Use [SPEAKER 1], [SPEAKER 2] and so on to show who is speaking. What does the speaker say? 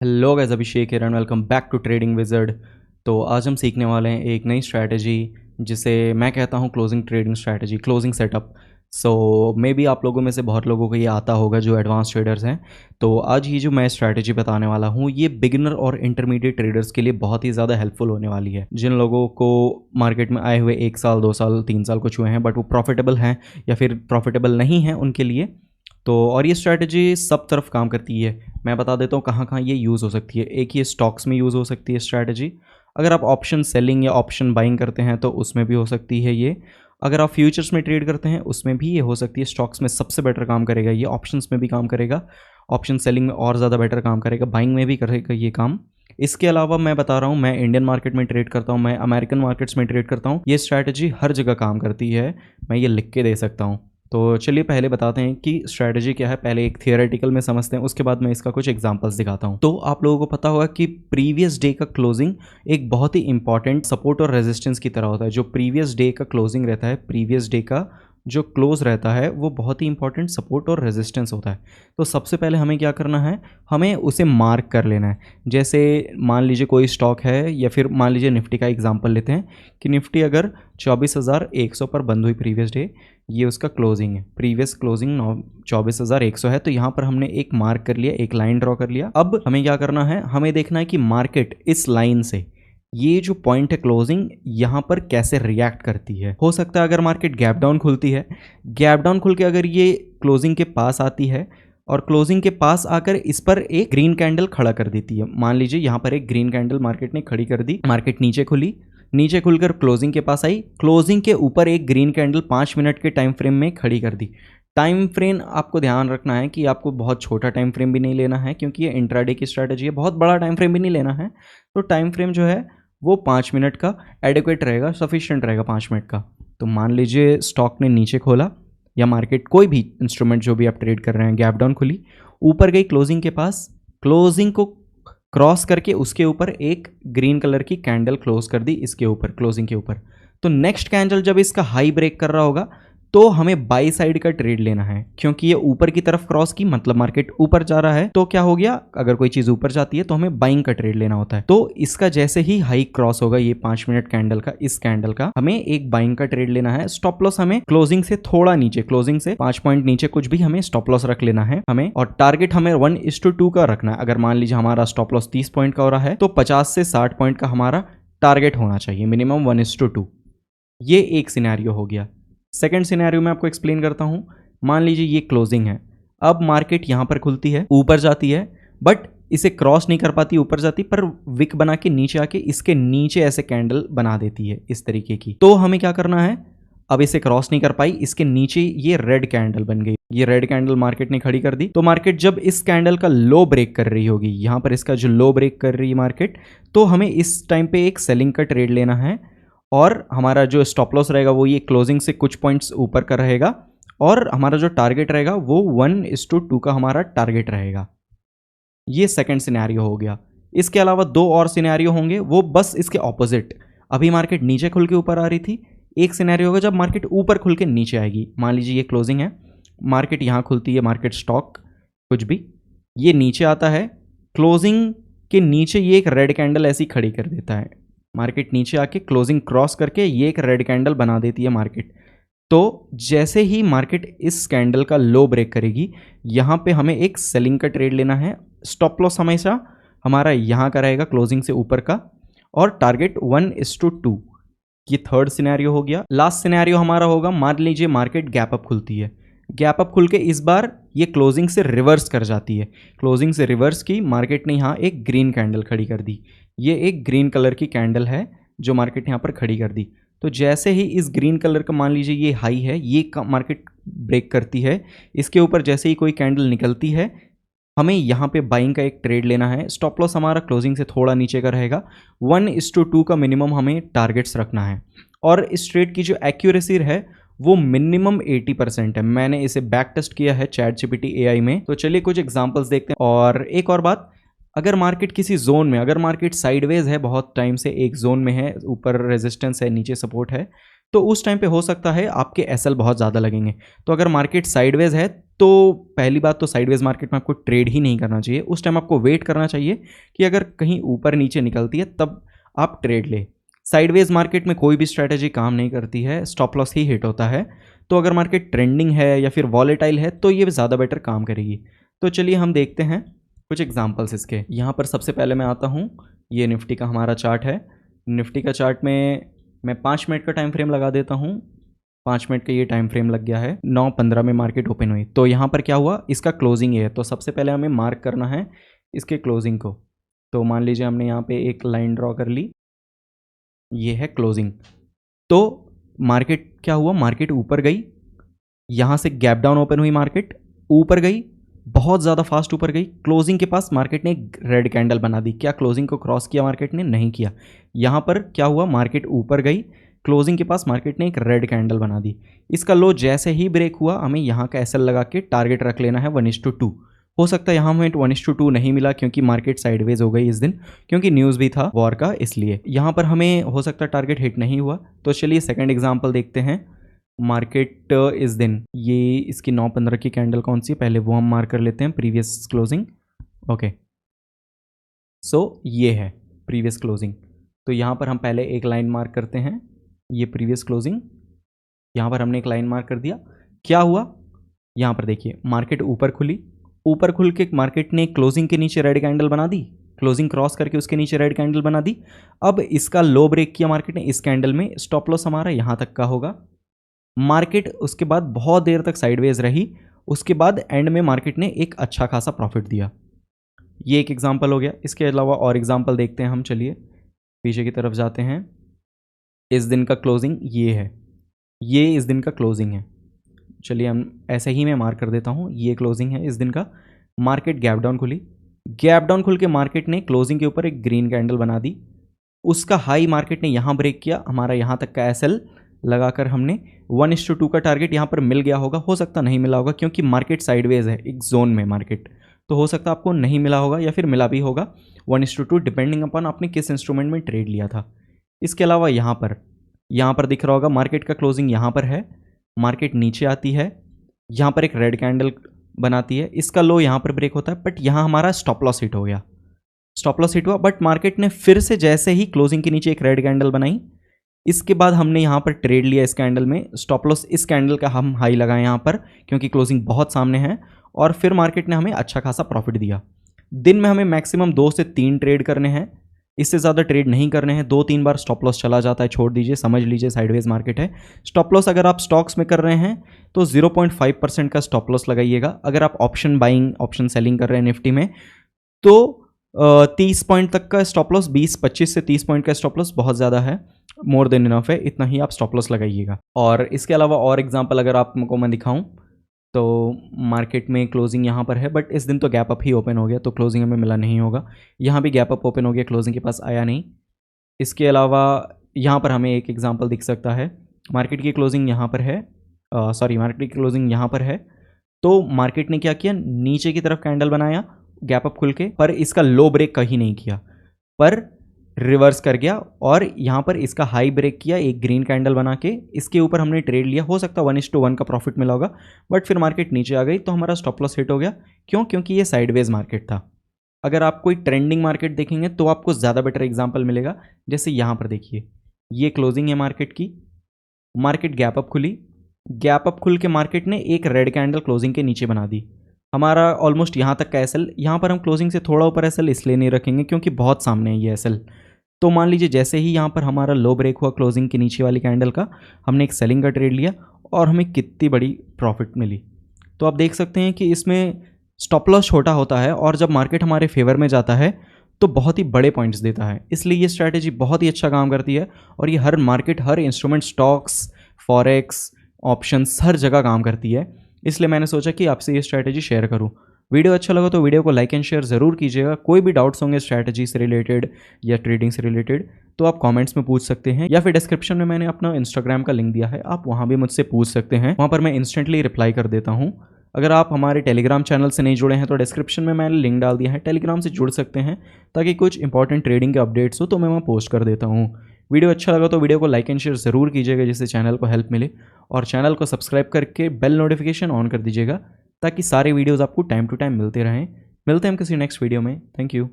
[SPEAKER 1] Hello guys, Abhishek here and welcome back to Trading Wizard. तो आज हम सीखने वाले हैं एक नई स्ट्रैटेजी जिसे मैं कहता हूँ closing trading strategy, closing setup. So may be आप लोगों में से बहुत लोगों को ये आता होगा जो एडवांस ट्रेडर्स हैं। तो आज ये जो मैं स्ट्रैटेजी बताने वाला हूँ ये बिगिनर और इंटरमीडिएट ट्रेडर्स के लिए बहुत ही ज़्यादा हेल्पफुल होने वाली है। जिन लोगों को मार्केट में आए हुए 1 साल 2 साल 3 साल कुछ हुए हैं बट वो प्रॉफिटेबल हैं या फिर प्रॉफिटेबल नहीं हैं उनके लिए। तो और ये स्ट्रैटेजी सब तरफ काम करती है। मैं बता देता हूँ कहाँ कहाँ ये यूज़ हो सकती है। एक ये स्टॉक्स में यूज़ हो सकती है स्ट्रैटेजी। अगर आप ऑप्शन सेलिंग या ऑप्शन बाइंग करते हैं तो उसमें भी हो सकती है ये। अगर आप फ्यूचर्स में ट्रेड करते हैं उसमें भी ये हो सकती है। स्टॉक्स में सबसे बेटर काम करेगा ये, ऑप्शंस में भी काम करेगा, ऑप्शन सेलिंग में और ज़्यादा बेटर काम करेगा, बाइंग में भी करेगा ये काम। इसके अलावा मैं बता रहा हूँ, मैं इंडियन मार्केट में ट्रेड करता हूँ, मैं अमेरिकन मार्केट्स में ट्रेड करता हूँ। ये स्ट्रैटेजी हर जगह काम करती है, मैं ये लिख के दे सकता हूँ। तो चलिए पहले बताते हैं कि स्ट्रैटेजी क्या है। पहले एक थियोरेटिकल में समझते हैं, उसके बाद मैं इसका कुछ एग्जांपल्स दिखाता हूं। तो आप लोगों को पता होगा कि प्रीवियस डे का क्लोजिंग एक बहुत ही इंपॉर्टेंट सपोर्ट और रेजिस्टेंस की तरह होता है। जो प्रीवियस डे का क्लोजिंग रहता है, प्रीवियस डे का जो क्लोज रहता है वो बहुत ही इंपॉर्टेंट सपोर्ट और रेजिस्टेंस होता है। तो सबसे पहले हमें क्या करना है, हमें उसे मार्क कर लेना है। जैसे मान लीजिए कोई स्टॉक है या फिर मान लीजिए निफ्टी का एग्जांपल लेते हैं कि निफ्टी अगर 24,100 पर बंद हुई प्रीवियस डे, ये उसका क्लोजिंग है, प्रीवियस क्लोजिंग 24,100 है। तो यहाँ पर हमने एक मार्क कर लिया, एक लाइन ड्रॉ कर लिया। अब हमें क्या करना है, हमें देखना है कि मार्केट इस लाइन से, ये जो पॉइंट है क्लोजिंग, यहाँ पर कैसे रिएक्ट करती है। हो सकता है अगर मार्केट गैप डाउन खुलती है, गैप डाउन खुल के अगर ये क्लोजिंग के पास आती है और क्लोजिंग के पास आकर इस पर एक ग्रीन कैंडल खड़ा कर देती है। मान लीजिए यहाँ पर एक ग्रीन कैंडल मार्केट ने खड़ी कर दी, मार्केट नीचे खुली, नीचे खुलकर क्लोजिंग के पास आई, क्लोजिंग के ऊपर एक ग्रीन कैंडल 5 मिनट के टाइम फ्रेम में खड़ी कर दी। टाइम फ्रेम आपको ध्यान रखना है कि आपको बहुत छोटा टाइम फ्रेम भी नहीं लेना है, क्योंकि ये इंट्राडे की स्ट्रैटेजी है। बहुत बड़ा टाइम फ्रेम भी नहीं लेना है। तो टाइम फ्रेम जो है वो 5 मिनट का एडिक्वेट रहेगा, सफिशिएंट रहेगा 5 मिनट का। तो मान लीजिए स्टॉक ने नीचे खोला या मार्केट कोई भी इंस्ट्रूमेंट जो भी आप ट्रेड कर रहे हैं, गैप डाउन खुली, ऊपर गई क्लोजिंग के पास, क्लोजिंग को क्रॉस करके उसके ऊपर एक ग्रीन कलर की कैंडल क्लोज कर दी इसके ऊपर, क्लोजिंग के ऊपर। तो नेक्स्ट कैंडल जब इसका हाई ब्रेक कर रहा होगा तो हमें बाई साइड का ट्रेड लेना है, क्योंकि ये ऊपर की तरफ क्रॉस की, मतलब मार्केट ऊपर जा रहा है। तो क्या हो गया, अगर कोई चीज ऊपर जाती है तो हमें बाइंग का ट्रेड लेना होता है। तो इसका जैसे ही हाई क्रॉस होगा ये 5 मिनट कैंडल का, इस कैंडल का, हमें एक बाइंग का ट्रेड लेना है। स्टॉप लॉस हमें क्लोजिंग से थोड़ा नीचे, क्लोजिंग से 5 पॉइंट नीचे कुछ भी हमें स्टॉप लॉस रख लेना है हमें। और टारगेट हमें 1:2 का रखना है। अगर मान लीजिए हमारा स्टॉप लॉस 30 पॉइंट का हो रहा है तो 50 से 60 पॉइंट का हमारा टारगेट होना चाहिए, मिनिमम 1:2। ये एक सिनेरियो हो गया। सेकंड सिनेरियो में आपको एक्सप्लेन करता हूं। मान लीजिए ये क्लोजिंग है, अब मार्केट यहां पर खुलती है, ऊपर जाती है, बट इसे क्रॉस नहीं कर पाती, ऊपर जाती, पर विक बना के नीचे आके इसके नीचे ऐसे कैंडल बना देती है इस तरीके की। तो हमें क्या करना है, अब इसे क्रॉस नहीं कर पाई, इसके नीचे ये रेड कैंडल बन गई, ये रेड कैंडल मार्केट ने खड़ी कर दी। तो मार्केट जब इस कैंडल का लो ब्रेक कर रही होगी, यहां पर इसका जो लो ब्रेक कर रही है मार्केट, तो हमें इस टाइम पे एक सेलिंग का ट्रेड लेना है। और हमारा जो स्टॉप लॉस रहेगा वो ये क्लोजिंग से कुछ पॉइंट्स ऊपर का रहेगा, और हमारा जो टारगेट रहेगा वो 1:2 का हमारा टारगेट रहेगा। ये सेकंड सिनेरियो हो गया। इसके अलावा 2 और सिनेरियो होंगे, वो बस इसके ऑपोजिट। अभी मार्केट नीचे खुल के ऊपर आ रही थी, एक सिनेरियो होगा जब मार्केट ऊपर खुल के नीचे आएगी। मान लीजिए ये क्लोजिंग है, मार्केट यहाँ खुलती है, मार्केट स्टॉक कुछ भी, ये नीचे आता है, क्लोजिंग के नीचे ये एक रेड कैंडल ऐसी खड़ी कर देता है। मार्केट नीचे आके क्लोजिंग क्रॉस करके ये एक रेड कैंडल बना देती है मार्केट। तो जैसे ही मार्केट इस कैंडल का लो ब्रेक करेगी, यहाँ पे हमें एक सेलिंग का ट्रेड लेना है। स्टॉप लॉस हमेशा हमारा यहाँ का रहेगा, क्लोजिंग से ऊपर का, और टारगेट 1:2। ये थर्ड सिनेरियो हो गया। लास्ट सिनेरियो हमारा होगा, मान लीजिए मार्केट गैप अप खुलती है, गैप अप खुल के इस बार ये क्लोजिंग से रिवर्स कर जाती है, क्लोजिंग से रिवर्स की, मार्केट ने यहाँ एक ग्रीन कैंडल खड़ी कर दी। ये एक ग्रीन कलर की कैंडल है जो मार्केट यहाँ पर खड़ी कर दी। तो जैसे ही इस ग्रीन कलर का, मान लीजिए ये हाई है, ये मार्केट ब्रेक करती है, इसके ऊपर जैसे ही कोई कैंडल निकलती है, हमें यहाँ पे बाइंग का एक ट्रेड लेना है। स्टॉप लॉस हमारा क्लोजिंग से थोड़ा नीचे का रहेगा, 1:2 का मिनिमम हमें टारगेट्स रखना है। और इस ट्रेड की जो एक्यूरेसी है वो मिनिमम 80% है। मैंने इसे बैक टेस्ट किया है ChatGPT AI में। तो चलिए कुछ एग्जांपल्स देखते हैं। और एक और बात, अगर मार्केट किसी जोन में, अगर मार्केट साइडवेज है, बहुत टाइम से एक जोन में है, ऊपर रेजिस्टेंस है, नीचे सपोर्ट है, तो उस टाइम पे हो सकता है आपके एसएल बहुत ज़्यादा लगेंगे। तो अगर मार्केट साइडवेज है तो पहली बात तो साइडवेज मार्केट में आपको ट्रेड ही नहीं करना चाहिए, उस टाइम आपको वेट करना चाहिए कि अगर कहीं ऊपर नीचे निकलती है तब आप ट्रेड ले। साइडवेज मार्केट में कोई भी स्ट्रैटेजी काम नहीं करती है, स्टॉप लॉस ही हिट होता है। तो अगर मार्केट ट्रेंडिंग है या फिर वॉलेटाइल है तो ये ज़्यादा बेटर काम करेगी। तो चलिए हम देखते हैं कुछ एग्जांपल्स इसके। यहाँ पर सबसे पहले मैं आता हूँ, ये निफ्टी का हमारा चार्ट है। निफ्टी का चार्ट में मैं 5 मिनट का टाइम फ्रेम लगा देता हूँ। 5 मिनट का ये टाइम फ्रेम लग गया है। 9:15 में मार्केट ओपन हुई, तो यहाँ पर क्या हुआ, इसका क्लोजिंग ये है। तो सबसे पहले हमें मार्क करना है इसके क्लोजिंग को। तो मान लीजिए हमने यहाँ पे एक लाइन ड्रॉ कर ली, ये है क्लोजिंग। तो मार्केट क्या हुआ, मार्केट ऊपर गई, यहाँ से गैप डाउन ओपन हुई, मार्केट ऊपर गई, बहुत ज़्यादा फास्ट ऊपर गई। क्लोजिंग के पास मार्केट ने एक रेड कैंडल बना दी। क्या क्लोजिंग को क्रॉस किया मार्केट ने? नहीं किया। यहाँ पर क्या हुआ, मार्केट ऊपर गई, क्लोजिंग के पास मार्केट ने एक रेड कैंडल बना दी। इसका लो जैसे ही ब्रेक हुआ, हमें यहाँ का एसएल लगा के टारगेट रख लेना है 1:2। हो सकता है यहाँ हमें 1:2 नहीं मिला क्योंकि मार्केट साइडवेज हो गई इस दिन, क्योंकि न्यूज़ भी था वॉर का, इसलिए यहाँ पर हमें हो सकता है टारगेट हिट नहीं हुआ। तो चलिए सेकंड एग्जांपल देखते हैं। मार्केट इस दिन, ये इसकी 9:15 की कैंडल कौन सी है, पहले वो हम मार्क कर लेते हैं, प्रीवियस क्लोजिंग। ओके, सो ये है प्रीवियस क्लोजिंग। तो यहाँ पर हम पहले एक लाइन मार्क करते हैं, ये प्रीवियस क्लोजिंग, यहाँ पर हमने एक लाइन मार्क कर दिया। क्या हुआ, यहाँ पर देखिए मार्केट ऊपर खुली, ऊपर खुल के मार्केट ने क्लोजिंग के नीचे रेड कैंडल बना दी, क्लोजिंग क्रॉस करके उसके नीचे रेड कैंडल बना दी। अब इसका लो ब्रेक किया मार्केट ने इस कैंडल में, स्टॉप लॉस हमारा यहाँ तक का होगा। मार्केट उसके बाद बहुत देर तक साइडवेज रही, उसके बाद एंड में मार्केट ने एक अच्छा खासा प्रॉफिट दिया। ये एक एग्जांपल हो गया। इसके अलावा और एग्जांपल देखते हैं हम। चलिए पीछे की तरफ जाते हैं। इस दिन का क्लोजिंग ये है, ये इस दिन का क्लोजिंग है। चलिए हम ऐसे ही मैं मार्क कर देता हूँ, ये क्लोजिंग है इस दिन का। मार्केट गैप डाउन खुली, गैप डाउन खुल के मार्केट ने क्लोजिंग के ऊपर एक ग्रीन कैंडल बना दी। उसका हाई मार्केट ने यहाँ ब्रेक किया, हमारा यहाँ तक का एसएल लगाकर हमने 1:2 का टारगेट यहाँ पर मिल गया होगा। हो सकता नहीं मिला होगा क्योंकि मार्केट साइडवेज है एक जोन में मार्केट, तो हो सकता आपको नहीं मिला होगा या फिर मिला भी होगा 1:2, डिपेंडिंग अपॉन आपने किस इंस्ट्रूमेंट में ट्रेड लिया था। इसके अलावा यहाँ पर दिख रहा होगा मार्केट का क्लोजिंग यहाँ पर है, मार्केट नीचे आती है, यहाँ पर एक रेड कैंडल बनाती है, इसका लो यहाँ पर ब्रेक होता है, बट यहाँ हमारा स्टॉप लॉस हिट हो गया। स्टॉप लॉस हिट हुआ, बट मार्केट ने फिर से जैसे ही क्लोजिंग के नीचे एक रेड कैंडल बनाई, इसके बाद हमने यहाँ पर ट्रेड लिया इस कैंडल में। स्टॉप लॉस इस कैंडल का हम हाई लगाए यहाँ पर क्योंकि क्लोजिंग बहुत सामने है, और फिर मार्केट ने हमें अच्छा खासा प्रॉफिट दिया। दिन में हमें मैक्सिमम 2 से 3 ट्रेड करने हैं, इससे ज़्यादा ट्रेड नहीं करने हैं। 2-3 बार स्टॉप लॉस चला जाता है, छोड़ दीजिए, समझ लीजिए साइडवेज मार्केट है। स्टॉप लॉस अगर आप स्टॉक्स में कर रहे हैं तो 0.5% का स्टॉप लॉस लगाइएगा। अगर आप ऑप्शन बाइंग ऑप्शन सेलिंग कर रहे हैं निफ्टी में तो 30 पॉइंट तक का स्टॉप लॉस, 25 से 30 पॉइंट का स्टॉप लॉस बहुत ज़्यादा है, मोर देन इनफ है, इतना ही आप स्टॉप लॉस लगाइएगा। और इसके अलावा और एग्जांपल अगर आपको मैं दिखाऊं तो मार्केट में क्लोजिंग यहाँ पर है, बट इस दिन तो गैप अप ही ओपन हो गया, तो क्लोजिंग हमें मिला नहीं होगा। यहाँ भी गैप अप ओपन हो गया, क्लोजिंग के पास आया नहीं। इसके अलावा यहाँ पर हमें एक एग्जांपल दिख सकता है, मार्केट की क्लोजिंग यहाँ पर है, मार्केट की क्लोजिंग यहाँ पर है, तो मार्केट ने क्या किया, नीचे की तरफ कैंडल बनाया गैप अप खुल के, पर इसका लो ब्रेक कहीं नहीं किया, पर रिवर्स कर गया और यहाँ पर इसका हाई ब्रेक किया एक ग्रीन कैंडल बना के, इसके ऊपर हमने ट्रेड लिया। हो सकता है 1:1 का प्रॉफिट मिला होगा, बट फिर मार्केट नीचे आ गई तो हमारा स्टॉप लॉस हिट हो गया। क्यों? क्योंकि ये साइडवेज मार्केट था। अगर आप कोई ट्रेंडिंग मार्केट देखेंगे तो आपको ज़्यादा बेटर एग्जाम्पल मिलेगा। जैसे यहाँ पर देखिए, ये क्लोजिंग है मार्केट की, मार्केट गैप अप खुली, गैप अप खुल के मार्केट ने एक रेड कैंडल क्लोजिंग के नीचे बना दी। हमारा ऑलमोस्ट यहाँ तक का एसएल, यहाँ पर हम क्लोजिंग से थोड़ा ऊपर एसएल इसलिए नहीं रखेंगे क्योंकि बहुत सामने है ये एसएल। तो मान लीजिए जैसे ही यहाँ पर हमारा लो ब्रेक हुआ क्लोजिंग के नीचे वाली कैंडल का, हमने एक सेलिंग का ट्रेड लिया और हमें कितनी बड़ी प्रॉफिट मिली। तो आप देख सकते हैं कि इसमें स्टॉप लॉस छोटा होता है और जब मार्केट हमारे फेवर में जाता है तो बहुत ही बड़े पॉइंट्स देता है। इसलिए ये स्ट्रैटेजी बहुत ही अच्छा काम करती है और ये हर मार्केट, हर इंस्ट्रूमेंट, स्टॉक्स, फॉरेक्स, ऑप्शंस, हर जगह काम करती है। इसलिए मैंने सोचा कि आपसे ये स्ट्रैटेजी शेयर करूं। वीडियो अच्छा लगा तो वीडियो को लाइक एंड शेयर ज़रूर कीजिएगा। कोई भी डाउट्स होंगे स्ट्रैटेजी से रिलेटेड या ट्रेडिंग से रिलेटेड तो आप कमेंट्स में पूछ सकते हैं, या फिर डिस्क्रिप्शन में मैंने अपना इंस्टाग्राम का लिंक दिया है, आप वहाँ भी मुझसे पूछ सकते हैं। वहाँ पर मैं इंस्टेंटली रिप्लाई कर देता हूँ। अगर आप हमारे टेलीग्राम चैनल से नहीं जुड़े हैं तो डिस्क्रिप्शन में मैंने लिंक डाल दिया है, टेलीग्राम से जुड़ सकते हैं ताकि कुछ इंपॉर्टेंट ट्रेडिंग के अपडेट्स हो तो मैं वहाँ पोस्ट कर देता हूँ। वीडियो अच्छा लगा तो वीडियो को लाइक एंड शेयर ज़रूर कीजिएगा जिससे चैनल को हेल्प मिले, और चैनल को सब्सक्राइब करके बेल नोटिफिकेशन ऑन कर दीजिएगा ताकि सारे वीडियोज़ आपको टाइम टू टाइम मिलते रहें। मिलते हैं हम किसी नेक्स्ट वीडियो में। Thank you.